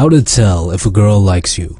How to tell if a girl likes you.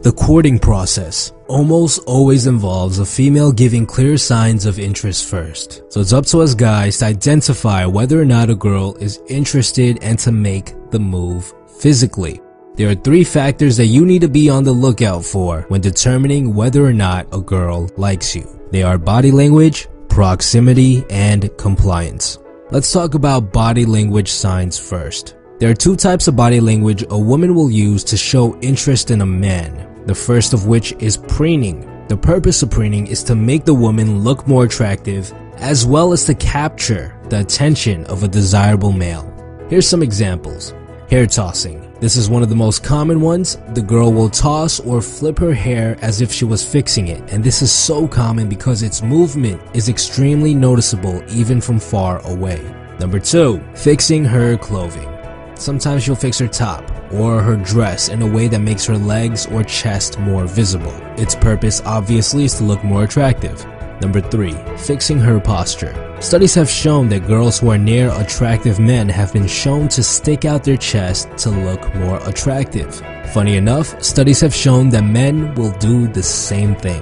The courting process almost always involves a female giving clear signs of interest first. So it's up to us guys to identify whether or not a girl is interested and to make the move physically. There are 3 factors that you need to be on the lookout for when determining whether or not a girl likes you. They are body language, proximity, and compliance. Let's talk about body language signs first. There are 2 types of body language a woman will use to show interest in a man. The first of which is preening. The purpose of preening is to make the woman look more attractive as well as to capture the attention of a desirable male. Here's some examples. Hair tossing. This is one of the most common ones. The girl will toss or flip her hair as if she was fixing it, and this is so common because its movement is extremely noticeable even from far away. Number 2, fixing her clothing. Sometimes she'll fix her top or her dress in a way that makes her legs or chest more visible. Its purpose obviously is to look more attractive. Number 3, fixing her posture. Studies have shown that girls who are near attractive men have been shown to stick out their chest to look more attractive. Funny enough, studies have shown that men will do the same thing.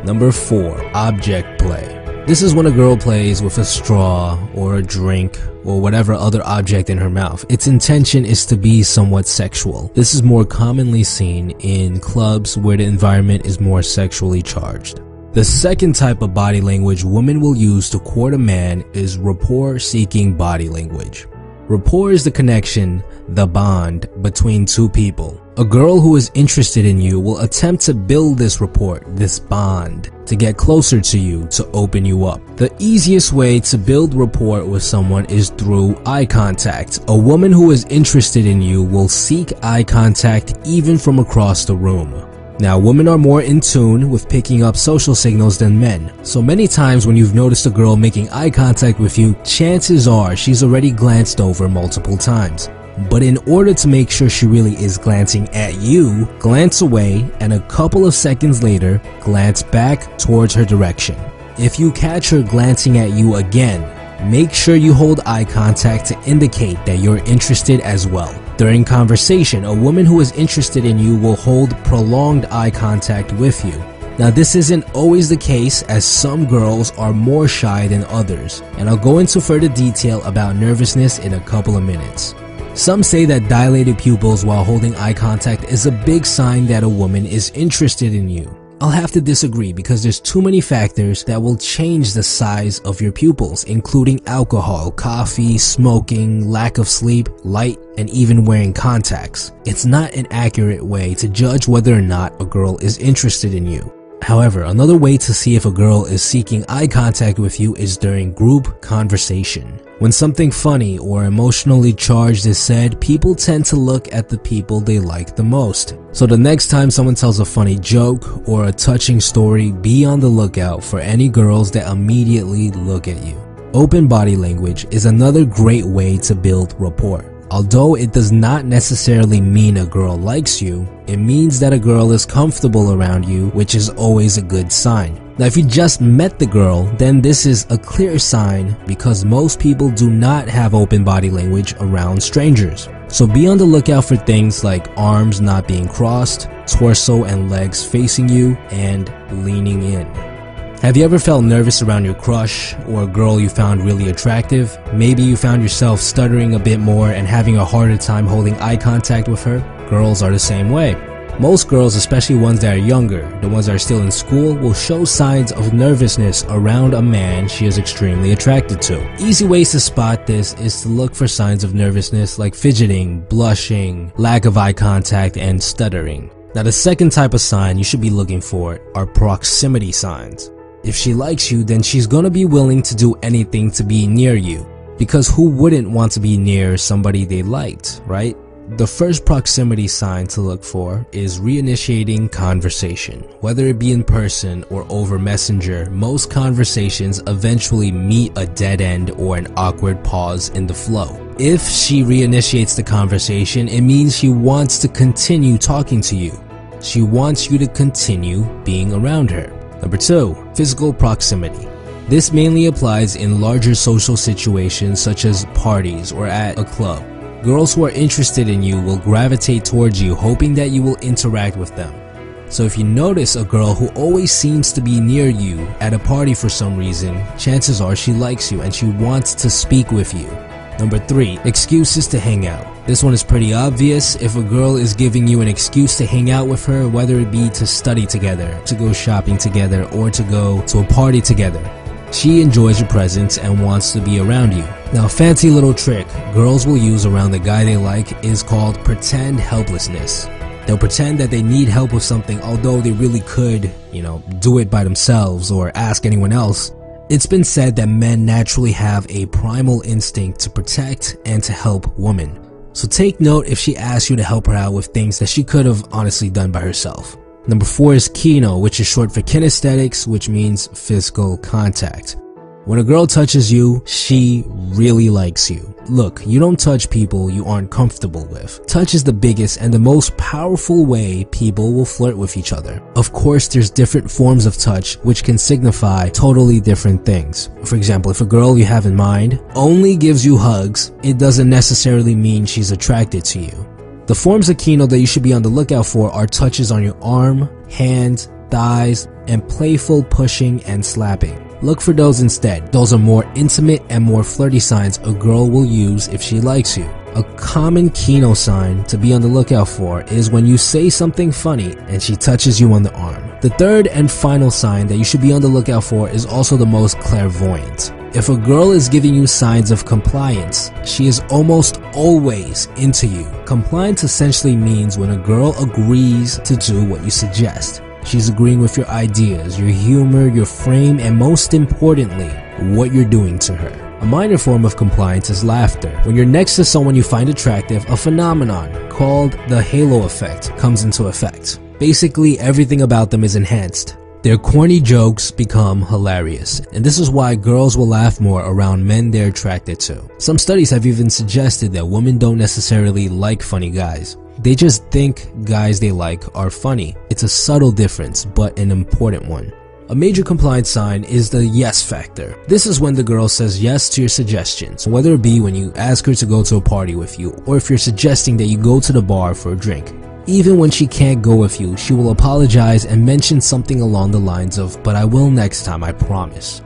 Number 4, object play. This is when a girl plays with a straw or a drink or whatever other object in her mouth. Its intention is to be somewhat sexual. This is more commonly seen in clubs where the environment is more sexually charged. The second type of body language women will use to court a man is rapport-seeking body language. Rapport is the connection, the bond between 2 people. A girl who is interested in you will attempt to build this rapport, this bond, to get closer to you, to open you up. The easiest way to build rapport with someone is through eye contact. A woman who is interested in you will seek eye contact even from across the room. Now, women are more in tune with picking up social signals than men. So many times when you've noticed a girl making eye contact with you, chances are she's already glanced over multiple times. But in order to make sure she really is glancing at you, glance away and a couple of seconds later, glance back towards her direction. If you catch her glancing at you again, make sure you hold eye contact to indicate that you're interested as well. During conversation, a woman who is interested in you will hold prolonged eye contact with you. Now, this isn't always the case, as some girls are more shy than others, and I'll go into further detail about nervousness in a couple of minutes. Some say that dilated pupils while holding eye contact is a big sign that a woman is interested in you. I'll have to disagree because there's too many factors that will change the size of your pupils, including alcohol, coffee, smoking, lack of sleep, light, and even wearing contacts. It's not an accurate way to judge whether or not a girl is interested in you. However, another way to see if a girl is seeking eye contact with you is during group conversation. When something funny or emotionally charged is said, people tend to look at the people they like the most. So the next time someone tells a funny joke or a touching story, be on the lookout for any girls that immediately look at you. Open body language is another great way to build rapport. Although it does not necessarily mean a girl likes you, it means that a girl is comfortable around you, which is always a good sign. Now, if you just met the girl, then this is a clear sign because most people do not have open body language around strangers. So be on the lookout for things like arms not being crossed, torso and legs facing you, and leaning in. Have you ever felt nervous around your crush or a girl you found really attractive? Maybe you found yourself stuttering a bit more and having a harder time holding eye contact with her? Girls are the same way. Most girls, especially ones that are younger, the ones that are still in school, will show signs of nervousness around a man she is extremely attracted to. Easy ways to spot this is to look for signs of nervousness like fidgeting, blushing, lack of eye contact, and stuttering. Now, the second type of sign you should be looking for are proximity signs. If she likes you, then she's gonna be willing to do anything to be near you. Because who wouldn't want to be near somebody they liked, right? The first proximity sign to look for is reinitiating conversation. Whether it be in person or over Messenger, most conversations eventually meet a dead end or an awkward pause in the flow. If she reinitiates the conversation, it means she wants to continue talking to you. She wants you to continue being around her. Number 2, physical proximity. This mainly applies in larger social situations such as parties or at a club. Girls who are interested in you will gravitate towards you, hoping that you will interact with them. So if you notice a girl who always seems to be near you at a party for some reason, chances are she likes you and she wants to speak with you. Number 3, excuses to hang out. This one is pretty obvious. If a girl is giving you an excuse to hang out with her, whether it be to study together, to go shopping together, or to go to a party together, she enjoys your presence and wants to be around you. Now, a fancy little trick girls will use around the guy they like is called pretend helplessness. They'll pretend that they need help with something, although they really could, do it by themselves or ask anyone else. It's been said that men naturally have a primal instinct to protect and to help women. So take note if she asks you to help her out with things that she could have honestly done by herself. Number 4 is Kino, which is short for kinesthetics, which means physical contact. When a girl touches you, she really likes you. Look, you don't touch people you aren't comfortable with. Touch is the biggest and the most powerful way people will flirt with each other. Of course, there's different forms of touch which can signify totally different things. For example, if a girl you have in mind only gives you hugs, it doesn't necessarily mean she's attracted to you. The forms of Kino that you should be on the lookout for are touches on your arm, hand, thighs, and playful pushing and slapping. Look for those instead. Those are more intimate and more flirty signs a girl will use if she likes you. A common Kino sign to be on the lookout for is when you say something funny and she touches you on the arm. The third and final sign that you should be on the lookout for is also the most clairvoyant. If a girl is giving you signs of compliance, she is almost always into you. Compliance essentially means when a girl agrees to do what you suggest. She's agreeing with your ideas, your humor, your frame, and most importantly, what you're doing to her. A minor form of compliance is laughter. When you're next to someone you find attractive, a phenomenon called the halo effect comes into effect. Basically, everything about them is enhanced. Their corny jokes become hilarious, and this is why girls will laugh more around men they're attracted to. Some studies have even suggested that women don't necessarily like funny guys. They just think guys they like are funny. It's a subtle difference, but an important one. A major compliance sign is the yes factor. This is when the girl says yes to your suggestions, whether it be when you ask her to go to a party with you, or if you're suggesting that you go to the bar for a drink. Even when she can't go with you, she will apologize and mention something along the lines of, "But I will next time, I promise."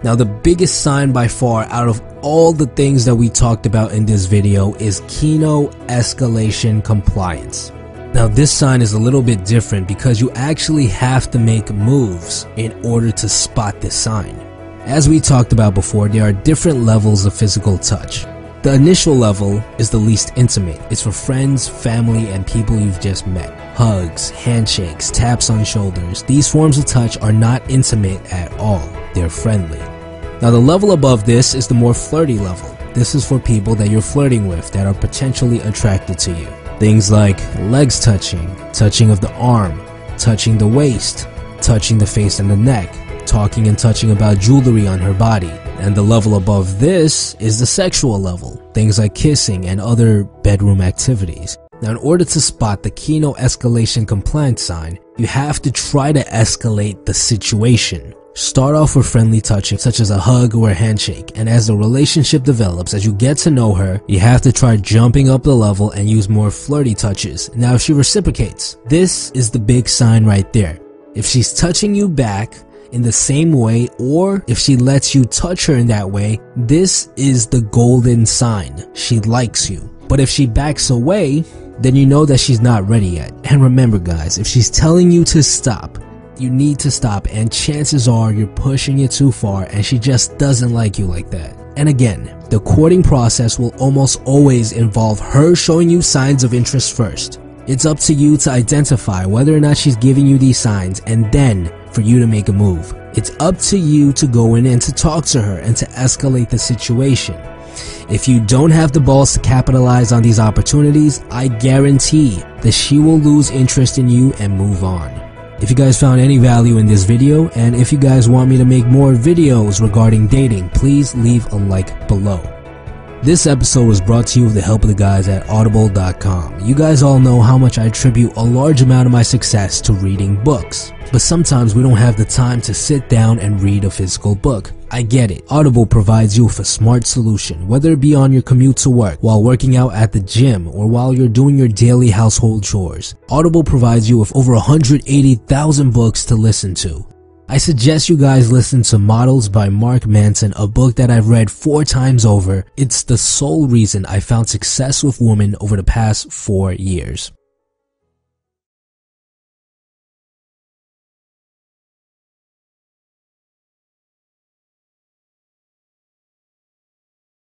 Now, the biggest sign by far out of all the things that we talked about in this video is Kino escalation compliance. Now, this sign is a little bit different because you actually have to make moves in order to spot this sign. As we talked about before, there are different levels of physical touch. The initial level is the least intimate. It's for friends, family, and people you've just met. Hugs, handshakes, taps on shoulders. These forms of touch are not intimate at all. They're friendly. Now, the level above this is the more flirty level. This is for people that you're flirting with that are potentially attracted to you. Things like legs touching, touching of the arm, touching the waist, touching the face and the neck, talking and touching about jewelry on her body. And the level above this is the sexual level, things like kissing and other bedroom activities. Now, in order to spot the Kino escalation compliance sign, you have to try to escalate the situation. Start off with friendly touching, such as a hug or a handshake, and as the relationship develops, as you get to know her, you have to try jumping up the level and use more flirty touches. Now, if she reciprocates, this is the big sign right there. If she's touching you back in the same way, or if she lets you touch her in that way, this is the golden sign. She likes you. But if she backs away, then you know that she's not ready yet. And remember, guys, if she's telling you to stop, you need to stop, and chances are you're pushing it too far and she just doesn't like you like that. And again, the courting process will almost always involve her showing you signs of interest first. It's up to you to identify whether or not she's giving you these signs, and then for you to make a move. It's up to you to go in and to talk to her and to escalate the situation. If you don't have the balls to capitalize on these opportunities, I guarantee that she will lose interest in you and move on. If you guys found any value in this video, and if you guys want me to make more videos regarding dating, please leave a like below. This episode was brought to you with the help of the guys at Audible.com. You guys all know how much I attribute a large amount of my success to reading books. But sometimes we don't have the time to sit down and read a physical book. I get it. Audible provides you with a smart solution, whether it be on your commute to work, while working out at the gym, or while you're doing your daily household chores. Audible provides you with over 180,000 books to listen to. I suggest you guys listen to Models by Mark Manson, a book that I've read 4 times over. It's the sole reason I found success with women over the past 4 years.